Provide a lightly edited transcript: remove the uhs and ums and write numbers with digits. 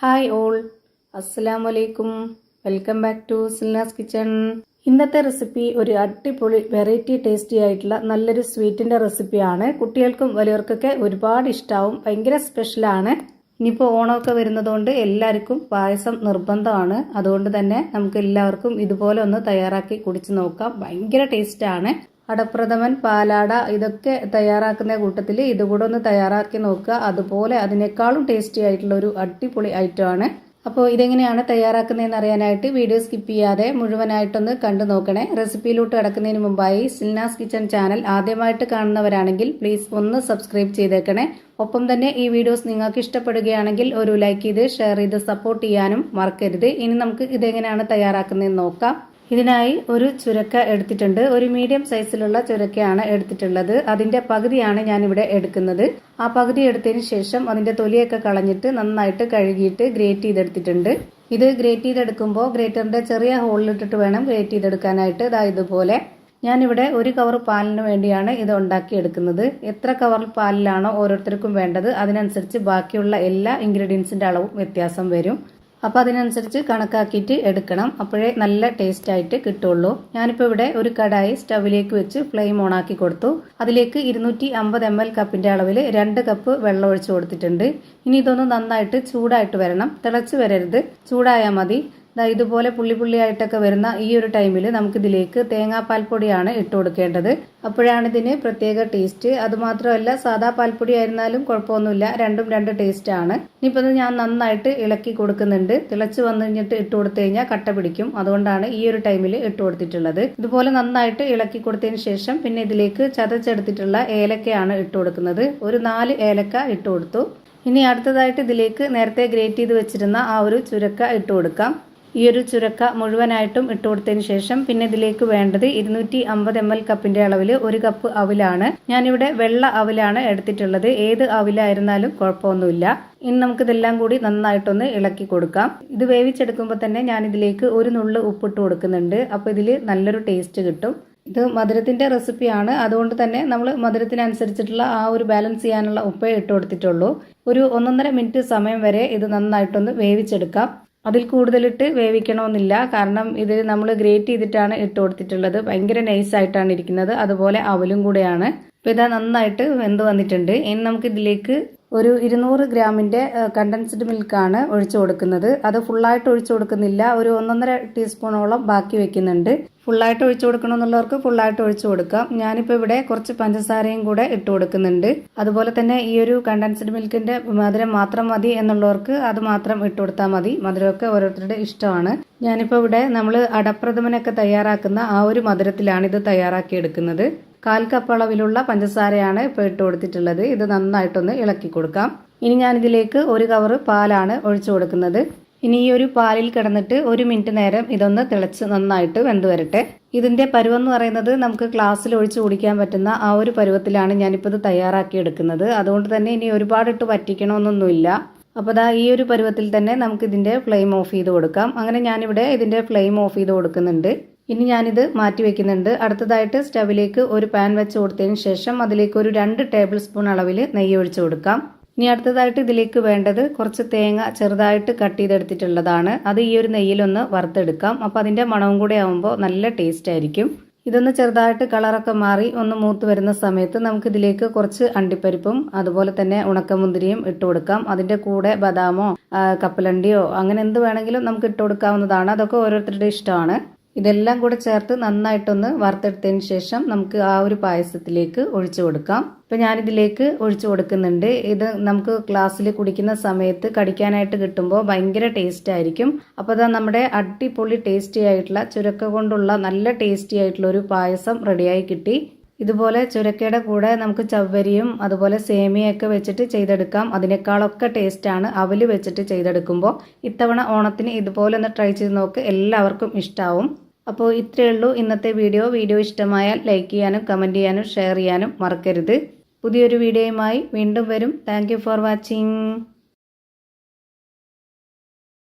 Hi all, അസ്സലാമു അലൈക്കും. Welcome back to Silna's kitchen. ഇന്നത്തെ റെസിപ്പി ഒരു അടിപൊളി വെറൈറ്റി ടേസ്റ്റി ആയിട്ടുള്ള നല്ലൊരു സ്വീറ്റിൻ്റെ റെസിപ്പിയാണ്. കുട്ടികൾക്കും വലിയവർക്കൊക്കെ ഒരുപാട് ഇഷ്ടമാവും. ഭയങ്കര സ്പെഷ്യലാണ്. ഇനിയിപ്പോൾ ഓണമൊക്കെ വരുന്നതുകൊണ്ട് എല്ലാവർക്കും പായസം നിർബന്ധമാണ്. അതുകൊണ്ട് തന്നെ നമുക്ക് എല്ലാവർക്കും ഇതുപോലെ ഒന്ന് തയ്യാറാക്കി കുടിച്ച് നോക്കാം. ഭയങ്കര ടേസ്റ്റാണ്. അടപ്രഥമൻ, പാലാട ഇതൊക്കെ തയ്യാറാക്കുന്ന കൂട്ടത്തിൽ ഇതുകൂടെ ഒന്ന് തയ്യാറാക്കി നോക്കുക. അതുപോലെ അതിനേക്കാളും ടേസ്റ്റി ആയിട്ടുള്ള ഒരു അടിപൊളി ഐറ്റമാണ്. അപ്പോൾ ഇതെങ്ങനെയാണ് തയ്യാറാക്കുന്നതെന്ന് അറിയാനായിട്ട് വീഡിയോ സ്കിപ്പ് ചെയ്യാതെ മുഴുവനായിട്ടൊന്ന് കണ്ടു നോക്കണേ. റെസിപ്പിയിലോട്ട് കിടക്കുന്നതിന് മുമ്പായി സിൽനാസ് കിച്ചൺ ചാനൽ ആദ്യമായിട്ട് കാണുന്നവരാണെങ്കിൽ പ്ലീസ് ഒന്ന് സബ്സ്ക്രൈബ് ചെയ്തേക്കണേ. ഒപ്പം തന്നെ ഈ വീഡിയോസ് നിങ്ങൾക്ക് ഇഷ്ടപ്പെടുകയാണെങ്കിൽ ഒരു ലൈക്ക് ചെയ്ത് ഷെയർ ചെയ്ത് സപ്പോർട്ട് ചെയ്യാനും മറക്കരുത്. ഇനി നമുക്ക് ഇതെങ്ങനെയാണ് തയ്യാറാക്കുന്നതെന്ന് നോക്കാം. ഇതിനായി ഒരു ചുരക്ക എടുത്തിട്ടുണ്ട്. ഒരു മീഡിയം സൈസിലുള്ള ചുരക്കയാണ് എടുത്തിട്ടുള്ളത്. അതിന്റെ പകുതിയാണ് ഞാനിവിടെ എടുക്കുന്നത്. ആ പകുതി എടുത്തതിന് ശേഷം അതിന്റെ തൊലിയൊക്കെ കളഞ്ഞിട്ട് നന്നായിട്ട് കഴുകിയിട്ട് ഗ്രേറ്റ് ചെയ്തെടുത്തിട്ടുണ്ട്. ഇത് ഗ്രേറ്റ് ചെയ്തെടുക്കുമ്പോൾ ഗ്രേറ്ററിന്റെ ചെറിയ ഹോളിലിട്ടിട്ട് വേണം ഗ്രേറ്റ് ചെയ്തെടുക്കാനായിട്ട്. ഇതുപോലെ ഞാനിവിടെ ഒരു കവർ പാലിന് വേണ്ടിയാണ് ഇത് ഉണ്ടാക്കിയെടുക്കുന്നത്. എത്ര കവർ പാലിലാണോ ഓരോരുത്തർക്കും വേണ്ടത് അതിനനുസരിച്ച് ബാക്കിയുള്ള എല്ലാ ഇൻഗ്രീഡിയൻസിന്റെ അളവും വ്യത്യാസം വരും. അപ്പോൾ അതിനനുസരിച്ച് കണക്കാക്കിയിട്ട് എടുക്കണം. അപ്പോഴേ നല്ല ടേസ്റ്റ് ആയിട്ട് കിട്ടുള്ളൂ. ഞാനിപ്പോൾ ഇവിടെ ഒരു കടായി സ്റ്റവിലേക്ക് വെച്ച് ഫ്ലെയിം ഓണാക്കി കൊടുത്തു. അതിലേക്ക് 250 ml കപ്പിന്റെ അളവിൽ 2 കപ്പ് വെള്ളം ഒഴിച്ചു കൊടുത്തിട്ടുണ്ട്. ഇനി ഇതൊന്ന് നന്നായിട്ട് ചൂടായിട്ട് വരണം. തിളച്ച് വരരുത്, ചൂടായാൽ മതി. ഇതുപോലെ പുള്ളിയായിട്ടൊക്കെ വരുന്ന ഈ ഒരു ടൈമിൽ നമുക്കിതിലേക്ക് തേങ്ങാപ്പാൽപ്പൊടിയാണ് ഇട്ട് കൊടുക്കേണ്ടത്. അപ്പോഴാണ് ഇതിന് പ്രത്യേക ടേസ്റ്റ്. അതുമാത്രമല്ല സാധാ പാൽപ്പൊടി ആയിരുന്നാലും കുഴപ്പമൊന്നുമില്ല, രണ്ടും രണ്ട് ടേസ്റ്റ് ആണ്. ഇനിയിപ്പോൾ ഞാൻ നന്നായിട്ട് ഇളക്കി കൊടുക്കുന്നുണ്ട്. തിളച്ച് വന്നു കഴിഞ്ഞിട്ട് ഇട്ട് കൊടുത്തു കഴിഞ്ഞാൽ കട്ട പിടിക്കും. അതുകൊണ്ടാണ് ഈ ഒരു ടൈമിൽ ഇട്ട് കൊടുത്തിട്ടുള്ളത്. ഇതുപോലെ നന്നായിട്ട് ഇളക്കി കൊടുത്തതിന് ശേഷം പിന്നെ ഇതിലേക്ക് ചതച്ചെടുത്തിട്ടുള്ള ഏലക്കയാണ് ഇട്ട് കൊടുക്കുന്നത്. ഒരു 4 ഏലക്ക ഇട്ട് കൊടുത്തു. ഇനി അടുത്തതായിട്ട് ഇതിലേക്ക് നേരത്തെ ഗ്രേറ്റ് ചെയ്ത് വെച്ചിരുന്ന ആ ഒരു ചുരക്ക ഇട്ട് കൊടുക്കാം. ഈ ഒരു ചുരക്ക മുഴുവനായിട്ടും ഇട്ട് കൊടുത്തതിന് ശേഷം പിന്നെ ഇതിലേക്ക് വേണ്ടത് 250 ml കപ്പിന്റെ അളവിൽ 1 കപ്പ് അവിലാണ്. ഞാനിവിടെ വെള്ള അവിലാണ് എടുത്തിട്ടുള്ളത്. ഏത് അവിലായിരുന്നാലും കുഴപ്പമൊന്നുമില്ല. ഇനി നമുക്കിതെല്ലാം കൂടി നന്നായിട്ടൊന്ന് ഇളക്കി കൊടുക്കാം. ഇത് വേവിച്ചെടുക്കുമ്പോൾ തന്നെ ഞാനിതിലേക്ക് ഒരു നുള്ളു ഉപ്പിട്ട് കൊടുക്കുന്നുണ്ട്. അപ്പോൾ ഇതിൽ നല്ലൊരു ടേസ്റ്റ് കിട്ടും. ഇത് മധുരത്തിന്റെ റെസിപ്പിയാണ്. അതുകൊണ്ട് തന്നെ നമ്മൾ മധുരത്തിനനുസരിച്ചിട്ടുള്ള ആ ഒരു ബാലൻസ് ചെയ്യാനുള്ള ഉപ്പേ ഇട്ട് കൊടുത്തിട്ടുള്ളൂ. ഒരു 1.5 മിനിറ്റ് സമയം വരെ ഇത് നന്നായിട്ടൊന്ന് വേവിച്ചെടുക്കാം. അതിൽ കൂടുതലിട്ട് വേവിക്കണമെന്നില്ല. കാരണം ഇത് നമ്മൾ ഗ്രേറ്റ് ചെയ്തിട്ടാണ് ഇട്ട് കൊടുത്തിട്ടുള്ളത്. ഭയങ്കര നൈസായിട്ടാണ് ഇരിക്കുന്നത്. അതുപോലെ അവലും കൂടെയാണ്. അപ്പോൾ ഇതാ നന്നായിട്ട് വെന്ത് വന്നിട്ടുണ്ട്. ഇനി നമുക്ക് ഇതിലേക്ക് ഒരു 200 ഗ്രാമിന്റെ കണ്ടൻസ്ഡ് മിൽക്കാണ് ഒഴിച്ചു കൊടുക്കുന്നത്. അത് ഫുള്ളായിട്ട് ഒഴിച്ചു കൊടുക്കുന്നില്ല. ഒരു 1.5 ടീസ്പൂണോളം ബാക്കി വെക്കുന്നുണ്ട്. ഫുള്ളായിട്ട് ഒഴിച്ചു കൊടുക്കണമെന്നുള്ളവർക്ക് ഫുള്ളായിട്ട് ഒഴിച്ചു കൊടുക്കാം. ഞാനിപ്പോൾ ഇവിടെ കുറച്ച് പഞ്ചസാരയും കൂടെ ഇട്ട് കൊടുക്കുന്നുണ്ട്. അതുപോലെ തന്നെ ഈ ഒരു കണ്ടൻസ്ഡ് മിൽക്കിന്റെ മധുരം മാത്രം മതി എന്നുള്ളവർക്ക് അത് മാത്രം ഇട്ട് കൊടുത്താൽ മതി. മധുരമൊക്കെ ഓരോരുത്തരുടെ ഇഷ്ടമാണ്. ഞാനിപ്പോൾ ഇവിടെ നമ്മൾ അടപ്രഥമനൊക്കെ തയ്യാറാക്കുന്ന ആ ഒരു മധുരത്തിലാണ് ഇത് തയ്യാറാക്കി എടുക്കുന്നത്. 1/4 കപ്പ് അളവിലുള്ള പഞ്ചസാരയാണ് ഇപ്പോൾ ഇട്ട് കൊടുത്തിട്ടുള്ളത്. ഇത് നന്നായിട്ടൊന്ന് ഇളക്കി കൊടുക്കാം. ഇനി ഞാനിതിലേക്ക് 1 കവർ പാലാണ് ഒഴിച്ചു കൊടുക്കുന്നത്. ഇനി ഈ ഒരു പാലിൽ കിടന്നിട്ട് 1 മിനിറ്റ് നേരം ഇതൊന്ന് തിളച്ച് നന്നായിട്ട് വെന്ത് വരട്ടെ. ഇതിന്റെ പരുവെന്ന് പറയുന്നത് നമുക്ക് ഗ്ലാസ്സിൽ ഒഴിച്ച് കുടിക്കാൻ പറ്റുന്ന ആ ഒരു പരുവത്തിലാണ് ഞാനിപ്പോൾ ഇത് തയ്യാറാക്കി എടുക്കുന്നത്. അതുകൊണ്ട് തന്നെ ഇനി ഒരുപാടിട്ട് വറ്റിക്കണമെന്നൊന്നുമില്ല. അപ്പോൾ ഈ ഒരു പരുവത്തിൽ തന്നെ നമുക്ക് ഇതിന്റെ ഫ്ലെയിം ഓഫ് ചെയ്ത് കൊടുക്കാം. അങ്ങനെ ഞാനിവിടെ ഇതിന്റെ ഫ്ലെയിം ഓഫ് ചെയ്ത് കൊടുക്കുന്നുണ്ട്. ഇനി ഞാനിത് മാറ്റി വെക്കുന്നുണ്ട്. അടുത്തതായിട്ട് സ്റ്റവിലേക്ക് ഒരു പാൻ വെച്ച് കൊടുത്തതിന് ശേഷം അതിലേക്ക് ഒരു 2 ടേബിൾ സ്പൂൺ അളവിൽ നെയ്യ് ഒഴിച്ചു കൊടുക്കാം. ഇനി അടുത്തതായിട്ട് ഇതിലേക്ക് വേണ്ടത് കുറച്ച് തേങ്ങ ചെറുതായിട്ട് കട്ട് ചെയ്തെടുത്തിട്ടുള്ളതാണ്. അത് ഈ ഒരു നെയ്യിലൊന്ന് വറുത്തെടുക്കാം. അപ്പോൾ അതിന്റെ മണവും കൂടെ ആവുമ്പോൾ നല്ല ടേസ്റ്റ് ആയിരിക്കും. ഇതൊന്ന് ചെറുതായിട്ട് കളറൊക്കെ മാറി ഒന്ന് മൂത്ത് വരുന്ന സമയത്ത് നമുക്ക് ഇതിലേക്ക് കുറച്ച് അണ്ടിപ്പരിപ്പും അതുപോലെ തന്നെ ഉണക്കമുന്തിരിയും ഇട്ട് കൊടുക്കാം. അതിന്റെ കൂടെ ബദാമോ കപ്പലണ്ടിയോ അങ്ങനെ എന്ത് വേണമെങ്കിലും നമുക്ക് ഇട്ട് കൊടുക്കാവുന്നതാണ്. അതൊക്കെ ഓരോരുത്തരുടെ ഇഷ്ടമാണ്. ഇതെല്ലാം കൂടെ ചേർത്ത് നന്നായിട്ടൊന്ന് വറുത്തെടുത്തതിന് ശേഷം നമുക്ക് ആ ഒരു പായസത്തിലേക്ക് ഒഴിച്ചു കൊടുക്കാം. ഇപ്പം ഞാനിതിലേക്ക് ഒഴിച്ചു കൊടുക്കുന്നുണ്ട്. ഇത് നമുക്ക് ഗ്ലാസ്സിൽ കുടിക്കുന്ന സമയത്ത് കടിക്കാനായിട്ട് കിട്ടുമ്പോൾ ഭയങ്കര ടേസ്റ്റ് ആയിരിക്കും. അപ്പോൾ നമ്മുടെ അടിപൊളി ടേസ്റ്റി ആയിട്ടുള്ള ചുരക്ക കൊണ്ടുള്ള നല്ല ടേസ്റ്റി ആയിട്ടുള്ള ഒരു പായസം റെഡിയായി കിട്ടി. ഇതുപോലെ ചുരക്കയുടെ കൂടെ നമുക്ക് ചവ്വരിയും അതുപോലെ സേമിയൊക്കെ വെച്ചിട്ട് ചെയ്തെടുക്കാം. അതിനേക്കാളൊക്കെ ടേസ്റ്റാണ് അവല് വെച്ചിട്ട് ചെയ്തെടുക്കുമ്പോൾ. ഇത്തവണ ഓണത്തിന് ഇതുപോലെ ഒന്ന് ട്രൈ ചെയ്ത് നോക്ക്. എല്ലാവർക്കും ഇഷ്ടമാവും. അപ്പോൾ ഇത്രയേ ഉള്ളൂ ഇന്നത്തെ വീഡിയോ ഇഷ്ടമായാൽ ലൈക്ക് ചെയ്യാനും കമൻറ്റ് ചെയ്യാനും ഷെയർ ചെയ്യാനും മറക്കരുത്. പുതിയൊരു വീഡിയോയുമായി വീണ്ടും വരും. Thank you for watching.